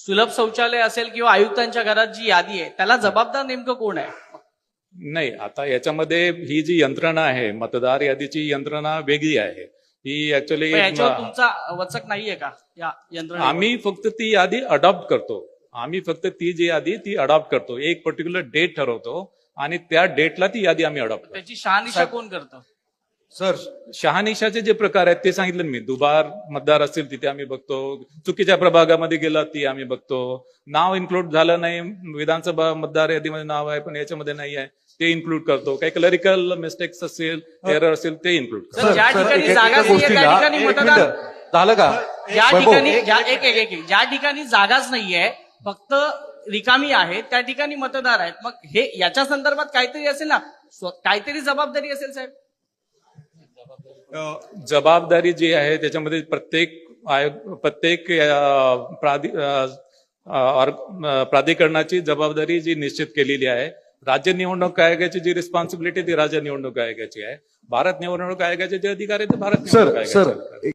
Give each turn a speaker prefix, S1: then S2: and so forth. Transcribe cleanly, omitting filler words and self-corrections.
S1: सुलभ शौचालय असेल किंवा आयुक्तांच्या घरात जी यादी आहे त्याला जबाबदार नेमकं कोण आहे?
S2: नाही, आता याच्यामध्ये ही जी यंत्रणा आहे, मतदार यादीची यंत्रणा वेगळी आहे. ही ऍक्च्युअली
S1: याच्यावर तुमचा वचक नाहीये का या यंत्रणेवर?
S2: आम्ही फक्त ती यादी अडॉप्ट करतो. आम्ही फक्त ती जी यादी ती अडॉप्ट करतो. एक पर्टिक्युलर डेट ठरवतो आणि त्या डेटला ती यादी आम्ही अडॉप्ट करतो.
S1: त्याची शहानिशा कोण करतं?
S3: सर,
S2: शहानिशाचे जे प्रकार आहेत ते सांगितलं मी. दुबार मतदार असतील तिथे आम्ही बघतो, चुकीच्या प्रभागामध्ये गेला ती आम्ही बघतो, नाव इन्क्लूड झालं नाही, विधानसभा मतदार यादीमध्ये नाव आहे पण याच्यामध्ये नाही आहे, ते इन्क्लूड करतो. काही क्लरिकल मिस्टेक्स असेल, एरर असेल ते इन्क्लूड करतो.
S1: सर, ज्या ठिकाणी जागा नाहीये त्या ठिकाणी मतदार
S3: झालं का?
S1: ज्या ठिकाणी ज्या ठिकाणी जागाच नाहीये, फक्त रिकामी आहे, त्या ठिकाणी मतदार आहेत. मग हे याच्या संदर्भात काहीतरी असेल ना, काहीतरी जबाबदारी असेल साहेब.
S2: जबाबदारी जी आहे त्याच्यामध्ये प्रत्येक प्राधिकरणाची जबाबदारी जी निश्चित केलेली आहे. राज्य निवडणूक आयोगाची जी रिस्पॉन्सिबिलिटी ती राज्य निवडणूक आयोगाची आहे. भारत निवडणूक आयोगाचे जे अधिकार आहेत ते भारत निवडणूक आयोगाचे.